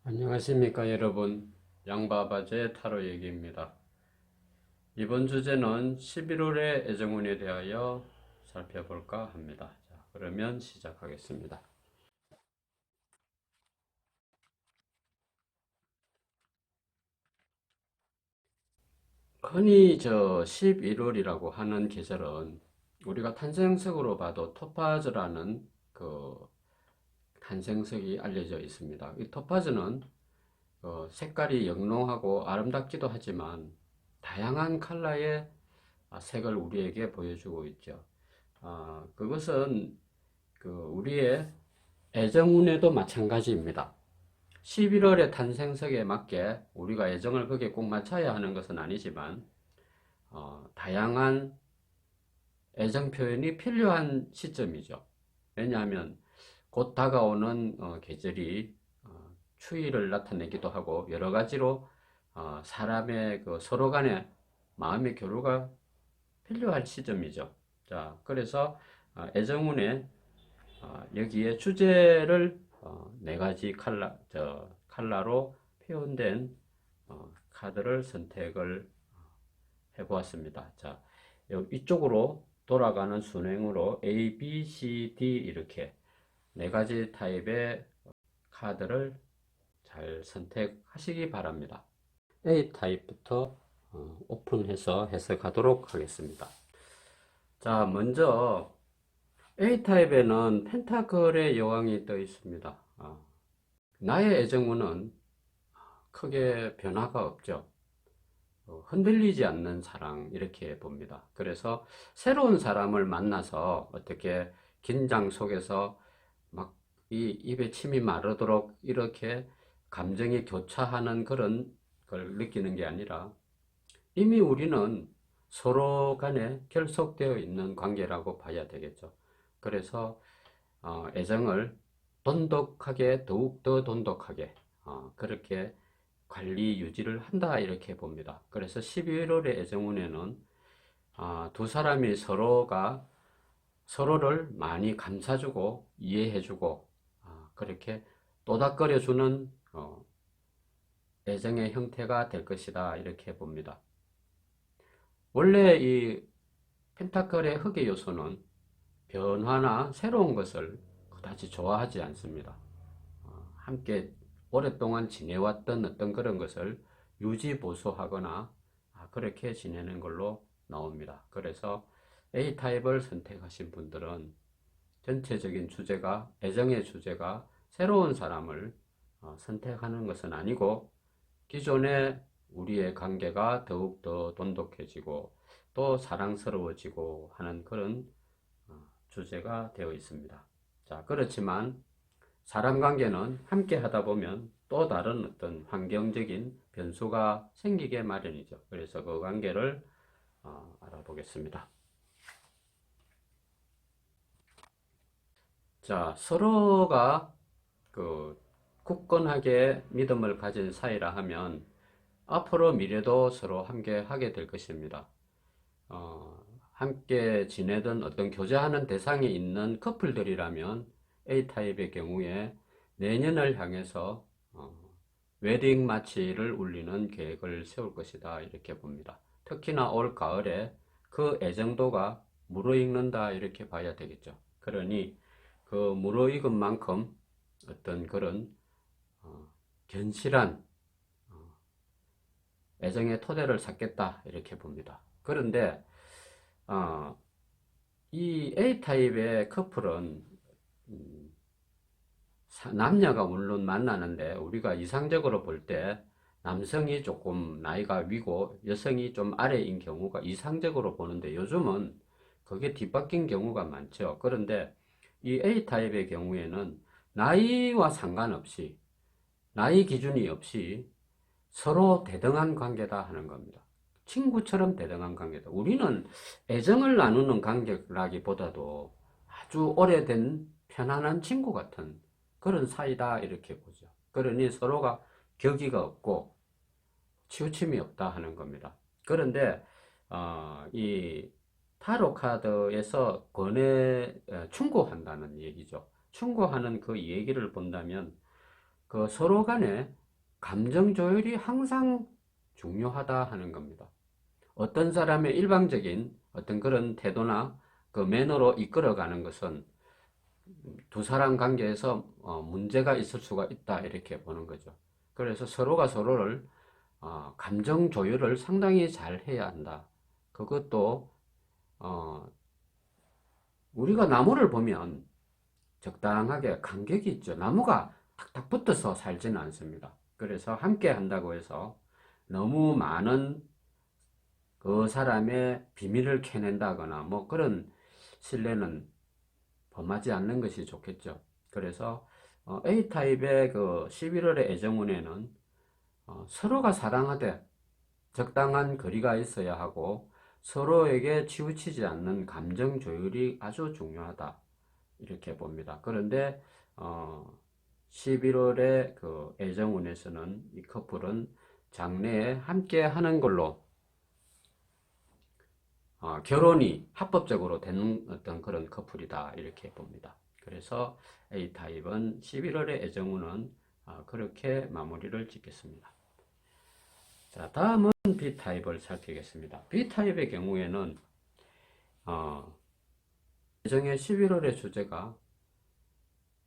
안녕하십니까 여러분, 양바바제 타로 얘기입니다. 이번 주제는 11월의 애정운에 대하여 살펴볼까 합니다. 자, 그러면 시작하겠습니다. 흔히 11월이라고 하는 계절은 우리가 탄생석으로 봐도 토파즈라는 그 탄생석이 알려져 있습니다. 이 토파즈는 색깔이 영롱하고 아름답기도 하지만 다양한 컬러의 색을 우리에게 보여주고 있죠. 그것은 우리의 애정운에도 마찬가지입니다. 11월의 탄생석에 맞게 우리가 애정을 거기에 꼭 맞춰야 하는 것은 아니지만 다양한 애정 표현이 필요한 시점이죠. 왜냐하면 곧 다가오는 계절이 추위를 나타내기도 하고 여러 가지로 사람의 서로 간의 마음의 교류가 필요할 시점이죠. 자, 그래서 애정운에 여기에 주제를 네 가지 컬러로 표현된 카드를 선택을 해보았습니다. 자, 이쪽으로 돌아가는 순행으로 A, B, C, D 이렇게 네 가지 타입의 카드를 잘 선택하시기 바랍니다. A 타입부터 오픈해서 해석하도록 하겠습니다. 자, 먼저 A타입에는 펜타클의 여왕이 떠 있습니다. 나의 애정운은 크게 변화가 없죠. 흔들리지 않는 사랑 이렇게 봅니다. 그래서 새로운 사람을 만나서 어떻게 긴장 속에서 막 이 입에 침이 마르도록 이렇게 감정이 교차하는 그런 걸 느끼는 게 아니라 이미 우리는 서로 간에 결속되어 있는 관계라고 봐야 되겠죠. 그래서 애정을 돈독하게, 더욱더 돈독하게 그렇게 관리 유지를 한다 이렇게 봅니다. 그래서 11월의 애정운에는 두 사람이 서로를 많이 감싸주고 이해해주고 그렇게 또닥거려주는 애정의 형태가 될 것이다 이렇게 봅니다. 원래 이 펜타클의 흑의 요소는 변화나 새로운 것을 그다지 좋아하지 않습니다. 함께 오랫동안 지내왔던 어떤 그런 것을 유지보수하거나 그렇게 지내는 걸로 나옵니다. 그래서 A타입을 선택하신 분들은 전체적인 주제가, 애정의 주제가 새로운 사람을 선택하는 것은 아니고 기존의 우리의 관계가 더욱더 돈독해지고 또 사랑스러워지고 하는 그런 주제가 되어 있습니다. 자, 그렇지만 사람 관계는 함께 하다 보면 또 다른 어떤 환경적인 변수가 생기게 마련이죠. 그래서 그 관계를 알아보겠습니다. 자, 서로가 굳건하게 믿음을 가진 사이라 하면 앞으로 미래도 서로 함께 하게 될 것입니다. 함께 지내던 어떤 교제하는 대상이 있는 커플들이라면 A타입의 경우에 내년을 향해서 웨딩 마치를 울리는 계획을 세울 것이다 이렇게 봅니다. 특히나 올 가을에 그 애정도가 무르익는다 이렇게 봐야 되겠죠. 그러니 그 무르익은 만큼 어떤 그런 견실한 애정의 토대를 쌓겠다 이렇게 봅니다. 그런데 이 A타입의 커플은 남녀가 물론 만나는데 우리가 이상적으로 볼 때 남성이 조금 나이가 위고 여성이 좀 아래인 경우가 이상적으로 보는데 요즘은 그게 뒤바뀐 경우가 많죠. 그런데 이 A타입의 경우에는 나이와 상관없이 나이 기준이 없이 서로 대등한 관계다 하는 겁니다. 친구처럼 대등한 관계다. 우리는 애정을 나누는 관계라기보다도 아주 오래된 편안한 친구 같은 그런 사이다 이렇게 보죠. 그러니 서로가 격의가 없고 치우침이 없다 하는 겁니다. 그런데 이 타로 카드에서 충고한다는 얘기죠. 충고하는 그 얘기를 본다면 그 서로 간에 감정 조율이 항상 중요하다 하는 겁니다. 어떤 사람의 일방적인 어떤 그런 태도나 그 매너로 이끌어가는 것은 두 사람 관계에서 문제가 있을 수가 있다 이렇게 보는 거죠. 그래서 서로가 서로를 감정 조율을 상당히 잘 해야 한다. 그것도 우리가 나무를 보면 적당하게 간격이 있죠. 나무가 탁탁 붙어서 살지는 않습니다. 그래서 함께 한다고 해서 너무 많은 그 사람의 비밀을 캐낸다거나 뭐 그런 신뢰는 범하지 않는 것이 좋겠죠. 그래서 A타입의 그 11월의 애정운에는 서로가 사랑하되 적당한 거리가 있어야 하고 서로에게 치우치지 않는 감정 조율이 아주 중요하다. 이렇게 봅니다. 그런데 11월의 그 애정운에서는 이 커플은 장래에 함께 하는 걸로 결혼이 합법적으로 되는 어떤 그런 커플이다 이렇게 봅니다. 그래서 A타입은 11월의 애정운은 그렇게 마무리를 짓겠습니다. 자, 다음은 B타입을 살피겠습니다. B타입의 경우에는 애정의 11월의 주제가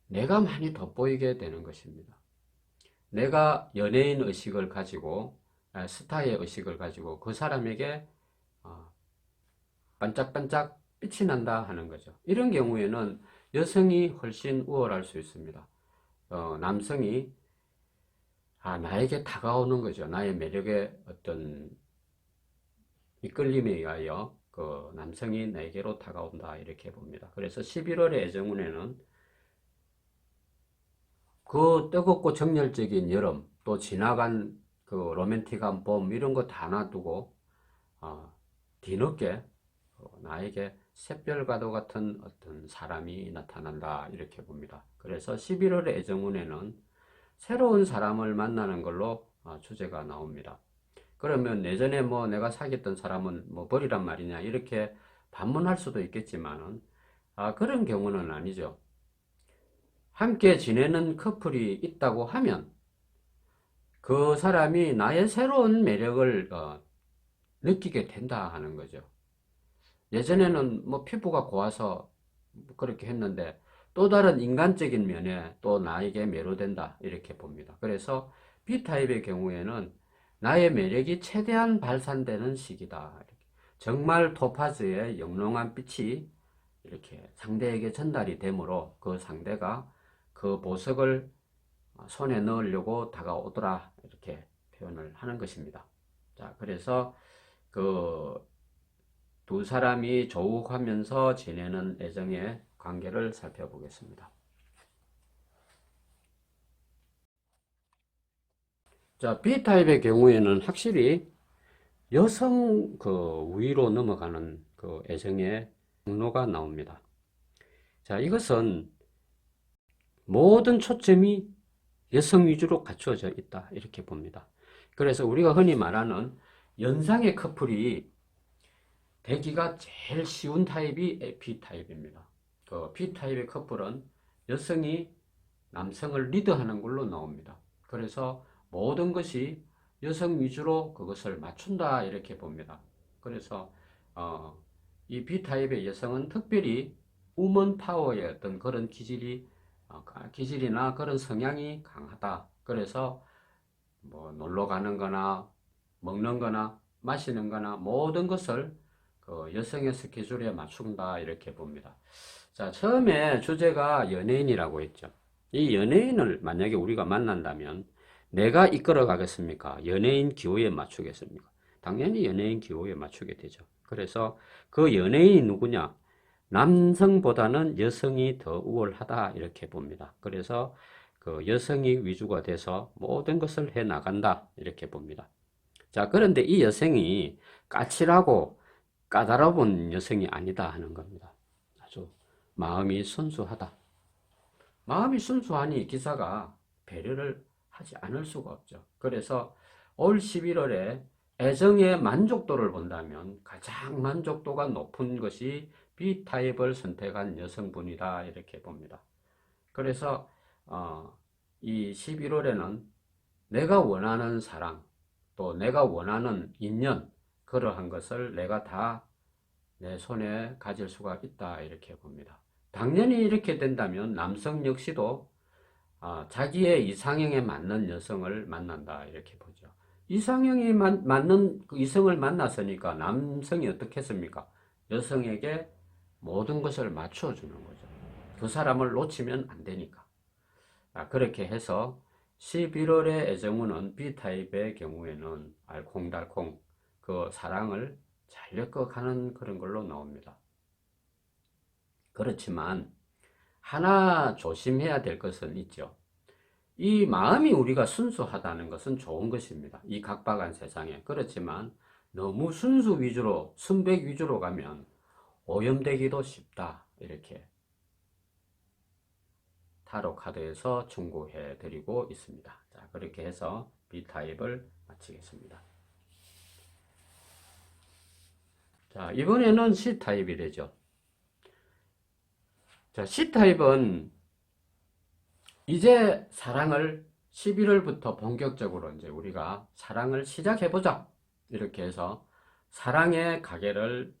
내가 많이 돋보이게 되는 것입니다. 내가 연예인 의식을 가지고 스타의 의식을 가지고 그 사람에게 반짝반짝 빛이 난다 하는 거죠. 이런 경우에는 여성이 훨씬 우월할 수 있습니다. 남성이 나에게 다가오는 거죠. 나의 매력의 어떤 이끌림에 의하여 그 남성이 내게로 다가온다 이렇게 봅니다. 그래서 11월의 애정운에는 그 뜨겁고 정열적인 여름 또 지나간 그 로맨틱한 봄 이런 거 다 놔두고 뒤늦게 나에게 샛별과도 같은 어떤 사람이 나타난다 이렇게 봅니다. 그래서 11월의 애정운에는 새로운 사람을 만나는 걸로 주제가 나옵니다. 그러면 예전에 뭐 내가 사귀었던 사람은 뭐 버리란 말이냐 이렇게 반문할 수도 있겠지만은 그런 경우는 아니죠. 함께 지내는 커플이 있다고 하면 그 사람이 나의 새로운 매력을 느끼게 된다 하는 거죠. 예전에는 뭐 피부가 고와서 그렇게 했는데 또 다른 인간적인 면에 또 나에게 매료된다 이렇게 봅니다. 그래서 B타입의 경우에는 나의 매력이 최대한 발산되는 시기다. 정말 토파즈의 영롱한 빛이 이렇게 상대에게 전달이 되므로 그 상대가 그 보석을 손에 넣으려고 다가오더라 이렇게 표현을 하는 것입니다. 자, 그래서 그 두 사람이 조욱하면서 지내는 애정의 관계를 살펴보겠습니다. 자, B타입의 경우에는 확실히 여성 그 우위로 넘어가는 그 애정의 경로가 나옵니다. 자, 이것은 모든 초점이 여성 위주로 갖추어져 있다 이렇게 봅니다. 그래서 우리가 흔히 말하는 연상의 커플이 되기가 제일 쉬운 타입이 B타입입니다. 그 B타입의 커플은 여성이 남성을 리드하는 걸로 나옵니다. 그래서 모든 것이 여성 위주로 그것을 맞춘다 이렇게 봅니다. 그래서 이 B타입의 여성은 특별히 우먼 파워의 어떤 그런 기질이나 그런 성향이 강하다. 그래서 뭐 놀러 가는 거나 먹는 거나 마시는 거나 모든 것을 그 여성의 스케줄에 맞춘다 이렇게 봅니다. 자, 처음에 주제가 연예인이라고 했죠. 이 연예인을 만약에 우리가 만난다면 내가 이끌어 가겠습니까? 연예인 기호에 맞추겠습니까? 당연히 연예인 기호에 맞추게 되죠. 그래서 그 연예인이 누구냐? 남성보다는 여성이 더 우월하다 이렇게 봅니다. 그래서 그 여성이 위주가 돼서 모든 것을 해 나간다 이렇게 봅니다. 자, 그런데 이 여성이 까칠하고 까다로운 여성이 아니다 하는 겁니다. 아주 마음이 순수하다. 마음이 순수하니 기사가 배려를 하지 않을 수가 없죠. 그래서 올 11월에 애정의 만족도를 본다면 가장 만족도가 높은 것이 B타입을 선택한 여성분이다 이렇게 봅니다. 그래서 이 11월에는 내가 원하는 사랑, 또 내가 원하는 인연, 그러한 것을 내가 다 내 손에 가질 수가 있다, 이렇게 봅니다. 당연히 이렇게 된다면 남성 역시도 자기의 이상형에 맞는 여성을 만난다, 이렇게 보죠. 이상형이 맞는 그 이성을 만났으니까 남성이 어떻겠습니까? 여성에게 모든 것을 맞춰주는 거죠. 그 사람을 놓치면 안 되니까. 그렇게 해서 11월의 애정운은 B타입의 경우에는 알콩달콩 그 사랑을 잘 엮어가는 그런 걸로 나옵니다. 그렇지만 하나 조심해야 될 것은 있죠. 이 마음이 우리가 순수하다는 것은 좋은 것입니다. 이 각박한 세상에. 그렇지만 너무 순수 위주로, 순백 위주로 가면 오염되기도 쉽다, 이렇게 타로 카드에서 충고해 드리고 있습니다. 자, 그렇게 해서 B타입을 마치겠습니다. 자, 이번에는 C타입이 되죠. 자, C타입은 이제 사랑을 11월부터 본격적으로 이제 우리가 사랑을 시작해보자, 이렇게 해서 사랑의 가게를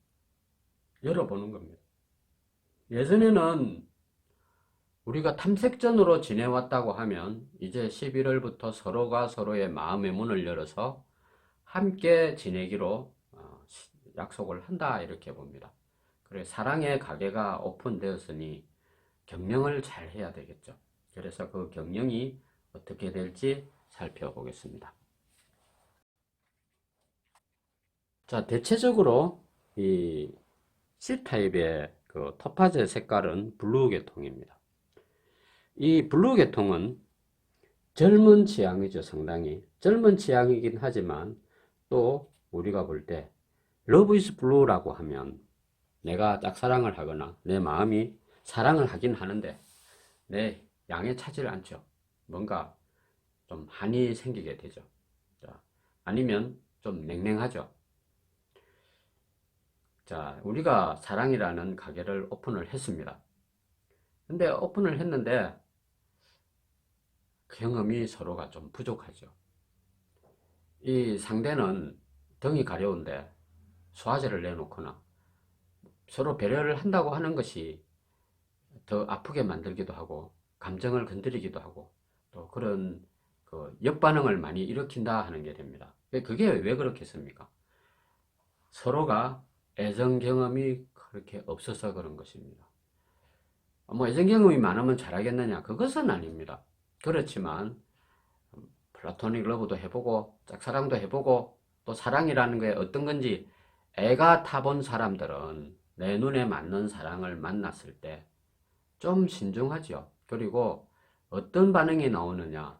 열어보는 겁니다. 예전에는 우리가 탐색전으로 지내왔다고 하면 이제 11월부터 서로가 서로의 마음의 문을 열어서 함께 지내기로 약속을 한다, 이렇게 봅니다. 그래, 사랑의 가게가 오픈되었으니 경영을 잘 해야 되겠죠. 그래서 그 경영이 어떻게 될지 살펴보겠습니다. 자, 대체적으로 이 C타입의 그 토파제 색깔은 블루 계통입니다. 이 블루 계통은 젊은 취향이죠. 상당히 젊은 취향이긴 하지만 또 우리가 볼 때 러브 이즈 블루라고 하면 내가 짝사랑을 하거나 내 마음이 사랑을 하긴 하는데 내 양에 차질 않죠. 뭔가 좀 한이 생기게 되죠. 자, 아니면 좀 냉랭하죠. 자, 우리가 사랑이라는 가게를 오픈을 했습니다. 근데 오픈을 했는데 경험이 서로가 좀 부족하죠. 이 상대는 등이 가려운데 소화제를 내놓거나 서로 배려를 한다고 하는 것이 더 아프게 만들기도 하고 감정을 건드리기도 하고 또 그런 그 역반응을 많이 일으킨다 하는 게 됩니다. 그게 왜 그렇겠습니까? 서로가 애정 경험이 그렇게 없어서 그런 것입니다. 뭐 애정 경험이 많으면 잘하겠느냐? 그것은 아닙니다. 그렇지만 플라토닉 러브도 해보고 짝사랑도 해보고 또 사랑이라는 게 어떤 건지 애가 타본 사람들은 내 눈에 맞는 사랑을 만났을 때 좀 신중하죠. 그리고 어떤 반응이 나오느냐,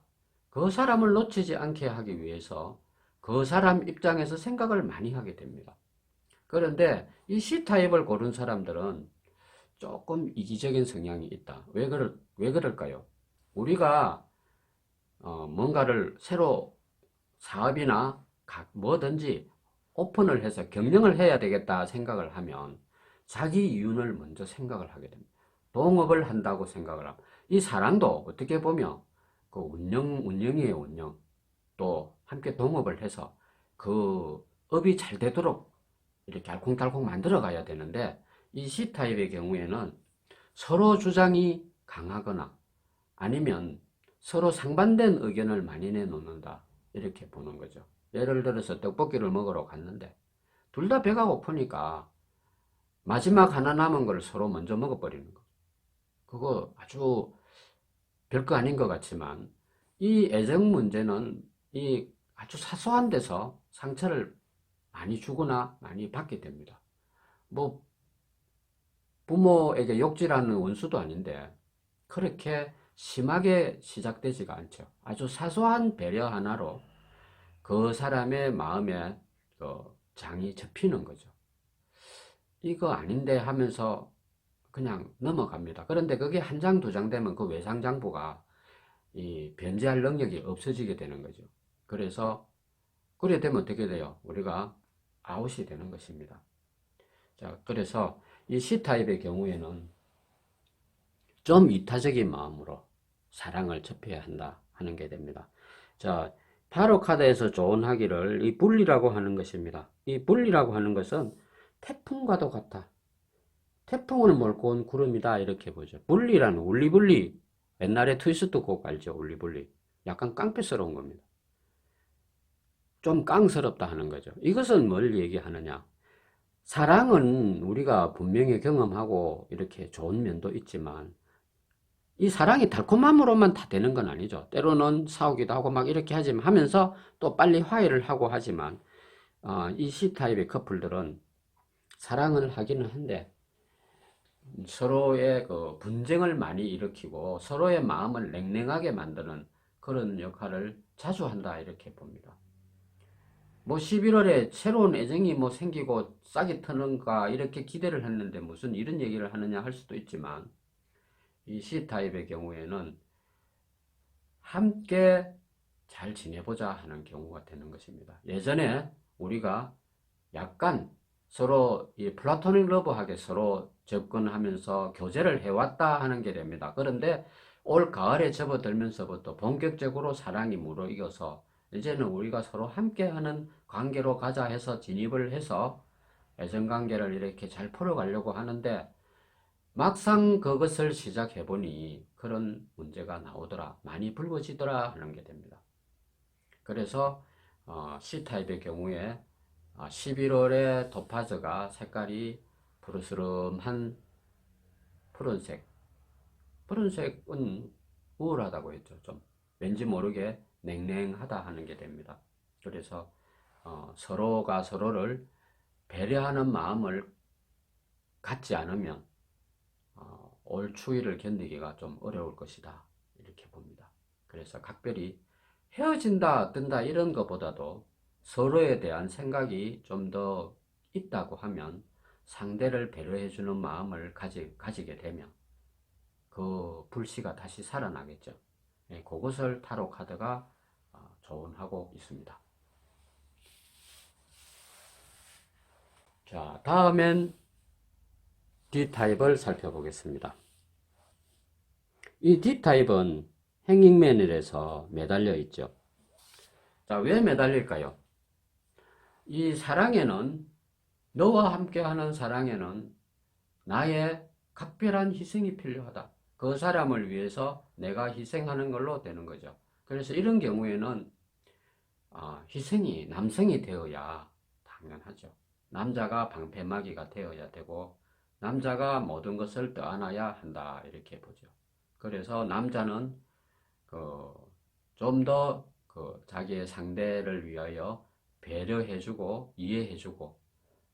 그 사람을 놓치지 않게 하기 위해서 그 사람 입장에서 생각을 많이 하게 됩니다. 그런데 이 C타입을 고른 사람들은 조금 이기적인 성향이 있다. 왜 그럴까요? 우리가 뭔가를 새로 사업이나 뭐든지 오픈을 해서 경영을 해야 되겠다 생각을 하면 자기 이윤을 먼저 생각을 하게 됩니다. 동업을 한다고 생각을 하고, 이 사랑도 어떻게 보면 그 운영이에요, 운영. 또 함께 동업을 해서 그 업이 잘 되도록 이렇게 알콩달콩 만들어 가야 되는데, 이 C타입의 경우에는 서로 주장이 강하거나 아니면 서로 상반된 의견을 많이 내놓는다, 이렇게 보는 거죠. 예를 들어서 떡볶이를 먹으러 갔는데 둘 다 배가 고프니까 마지막 하나 남은 걸 서로 먼저 먹어버리는 거. 그거 아주 별거 아닌 것 같지만 이 애정 문제는 이 아주 사소한 데서 상처를 많이 주거나 많이 받게 됩니다. 뭐 부모에게 욕질하는 원수도 아닌데 그렇게 심하게 시작되지가 않죠. 아주 사소한 배려 하나로 그 사람의 마음에 그 장이 접히는 거죠. 이거 아닌데 하면서 그냥 넘어갑니다. 그런데 그게 한 장, 두 장 되면 그 외상장부가 이 변제할 능력이 없어지게 되는 거죠. 그래서 그래 되면 어떻게 돼요? 우리가 아웃이 되는 것입니다. 자, 그래서 이 C타입의 경우에는 좀 이타적인 마음으로 사랑을 접해야 한다 하는 게 됩니다. 자, 타로 카드에서 조언하기를 이 분리라고 하는 것입니다. 이 분리라고 하는 것은 태풍과도 같아. 태풍을 몰고 온 구름이다 이렇게 보죠. 분리라는 울리분리. 옛날에 트위스트 곡 알죠? 울리분리. 약간 깡패스러운 겁니다. 좀 깡스럽다 하는 거죠. 이것은 뭘 얘기하느냐? 사랑은 우리가 분명히 경험하고 이렇게 좋은 면도 있지만 이 사랑이 달콤함으로만 다 되는 건 아니죠. 때로는 싸우기도 하고 막 이렇게 하면서 또 빨리 화해를 하고 하지만 이 C타입의 커플들은 사랑을 하기는 한데 서로의 그 분쟁을 많이 일으키고 서로의 마음을 냉랭하게 만드는 그런 역할을 자주 한다 이렇게 봅니다. 뭐 11월에 새로운 애정이 뭐 생기고 싹이 트는가 이렇게 기대를 했는데 무슨 이런 얘기를 하느냐 할 수도 있지만 이 C타입의 경우에는 함께 잘 지내보자 하는 경우가 되는 것입니다. 예전에 우리가 약간 서로 이 플라토닉 러브하게 서로 접근하면서 교제를 해왔다 하는 게 됩니다. 그런데 올 가을에 접어들면서부터 본격적으로 사랑이 무르익어서 이제는 우리가 서로 함께하는 관계로 가자 해서 진입을 해서 애정관계를 이렇게 잘 풀어가려고 하는데 막상 그것을 시작해보니 그런 문제가 나오더라. 많이 불거지더라 하는 게 됩니다. 그래서 C타입의 경우에 11월에 도파즈가 색깔이 푸르스름한 푸른색. 푸른색은 우울하다고 했죠. 좀 왠지 모르게 냉랭하다 하는 게 됩니다. 그래서 서로가 서로를 배려하는 마음을 갖지 않으면 올 추위를 견디기가 좀 어려울 것이다. 이렇게 봅니다. 그래서 각별히 헤어진다, 뜬다 이런 것보다도 서로에 대한 생각이 좀 더 있다고 하면 상대를 배려해주는 마음을 가지게 되면 그 불씨가 다시 살아나겠죠. 예, 그것을 타로 카드가 조언하고 있습니다. 자, 다음엔 D타입을 살펴보겠습니다. 이 D타입은 행잉맨을해서 매달려 있죠. 자, 왜 매달릴까요? 이 사랑에는 너와 함께하는 사랑에는 나의 각별한 희생이 필요하다. 그 사람을 위해서 내가 희생하는 걸로 되는 거죠. 그래서 이런 경우에는 희생이 남성이 되어야 당연하죠. 남자가 방패막이가 되어야 되고 남자가 모든 것을 떠안아야 한다 이렇게 보죠. 그래서 남자는 좀 더 자기의 상대를 위하여 배려해주고 이해해주고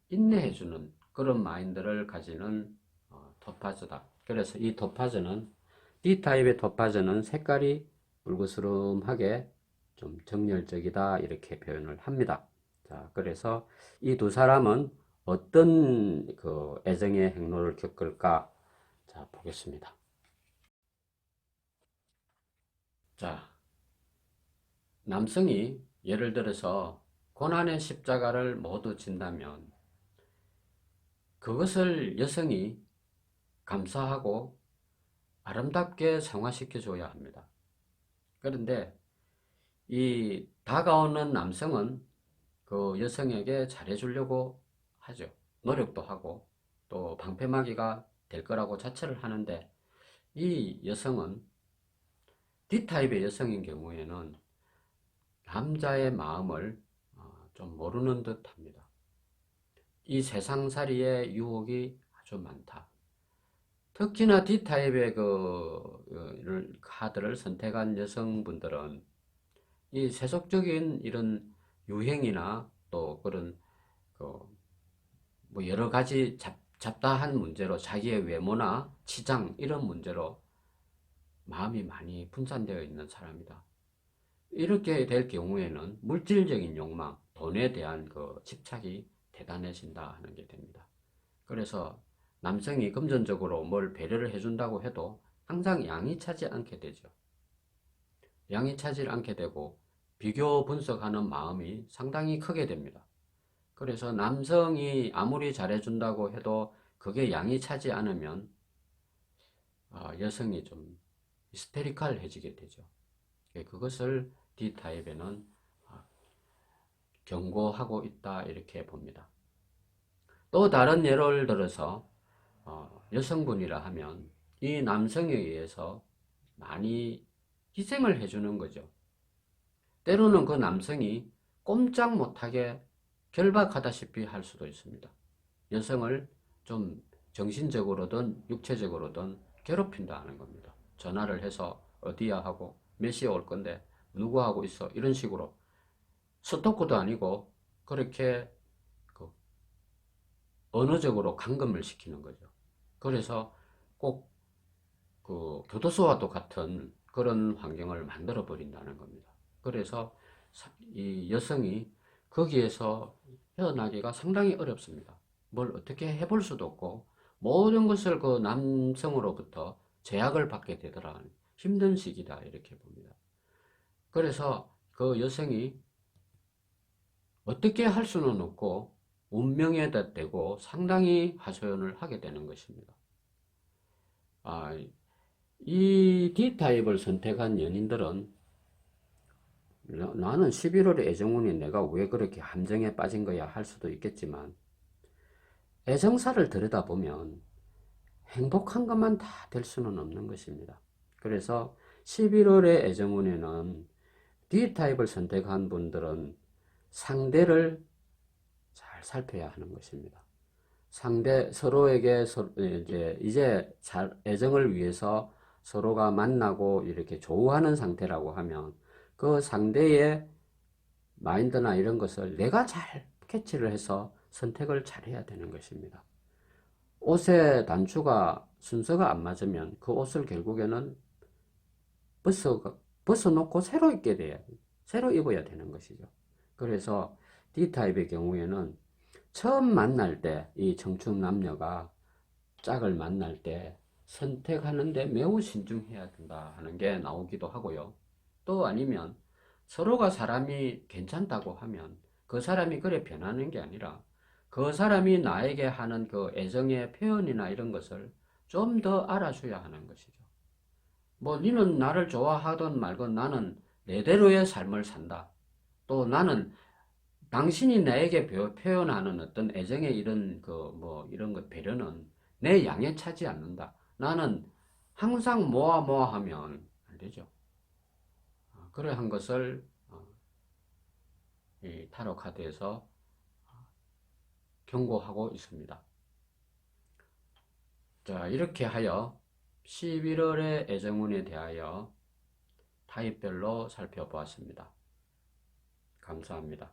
인내해주는 그런 마인드를 가지는 토파즈다. 그래서 이 토파즈는 D타입의 토파즈는 색깔이 붉으스름하게 좀 정열적이다 이렇게 표현을 합니다. 자, 그래서 이 두 사람은 어떤 그 애정의 행로를 겪을까? 자, 보겠습니다. 자, 남성이 예를 들어서 고난의 십자가를 모두 진다면 그것을 여성이 감사하고 아름답게 성화시켜 줘야 합니다. 그런데 이 다가오는 남성은 그 여성에게 잘해주려고 하죠. 노력도 하고 또 방패막이가 될 거라고 자처를 하는데 이 여성은 D타입의 여성인 경우에는 남자의 마음을 좀 모르는 듯 합니다. 이 세상살이의 유혹이 아주 많다. 특히나 D타입의 카드를 선택한 여성분들은 이 세속적인 이런 유행이나 또 그런 뭐 여러 가지 잡다한 문제로 자기의 외모나 치장 이런 문제로 마음이 많이 분산되어 있는 사람이다. 이렇게 될 경우에는 물질적인 욕망, 돈에 대한 그 집착이 대단해진다 하는 게 됩니다. 그래서 남성이 금전적으로 뭘 배려를 해준다고 해도 항상 양이 차지 않게 되죠. 양이 차지 않게 되고 비교 분석하는 마음이 상당히 크게 됩니다. 그래서 남성이 아무리 잘해준다고 해도 그게 양이 차지 않으면 여성이 좀 히스테리칼해지게 되죠. 그것을 D타입에는 경고하고 있다 이렇게 봅니다. 또 다른 예를 들어서 여성분이라 하면 이 남성에 의해서 많이 희생을 해주는 거죠. 때로는 그 남성이 꼼짝 못하게 결박하다시피 할 수도 있습니다. 여성을 좀 정신적으로든 육체적으로든 괴롭힌다는 겁니다. 전화를 해서 어디야 하고 몇 시에 올 건데 누구하고 있어 이런 식으로 스토커도 아니고 그렇게 그 언어적으로 감금을 시키는 거죠. 그래서 꼭 그 교도소와도 같은 그런 환경을 만들어 버린다는 겁니다. 그래서 이 여성이 거기에서 헤어나기가 상당히 어렵습니다. 뭘 어떻게 해볼 수도 없고 모든 것을 그 남성으로부터 제약을 받게 되더라. 힘든 시기다 이렇게 봅니다. 그래서 그 여성이 어떻게 할 수는 없고 운명에다 대고 상당히 하소연을 하게 되는 것입니다. 이 D타입을 선택한 연인들은 나는 11월의 애정운이 내가 왜 그렇게 함정에 빠진 거야 할 수도 있겠지만 애정사를 들여다보면 행복한 것만 다 될 수는 없는 것입니다. 그래서 11월의 애정운에는 D타입을 선택한 분들은 상대를 잘 살펴야 하는 것입니다. 상대 서로에게 이제 애정을 위해서 서로가 만나고 이렇게 조우하는 상태라고 하면 그 상대의 마인드나 이런 것을 내가 잘 캐치를 해서 선택을 잘 해야 되는 것입니다. 옷의 단추가 순서가 안 맞으면 그 옷을 결국에는 벗어놓고 새로 입어야 되는 것이죠. 그래서 D타입의 경우에는 처음 만날 때 이 청춘 남녀가 짝을 만날 때 선택하는데 매우 신중해야 된다 하는 게 나오기도 하고요. 또 아니면 서로가 사람이 괜찮다고 하면 그 사람이 그래 변하는 게 아니라 그 사람이 나에게 하는 그 애정의 표현이나 이런 것을 좀 더 알아줘야 하는 것이죠. 뭐 니는 나를 좋아하든 말건 나는 내대로의 삶을 산다. 또 나는 당신이 나에게 표현하는 어떤 애정의 이런 이런 것 배려는 내 양에 차지 않는다. 나는 항상 모아 하면 안 되죠. 그러한 것을 이 타로 카드에서 경고하고 있습니다. 자, 이렇게 하여 11월의 애정운에 대하여 타입별로 살펴보았습니다. 감사합니다.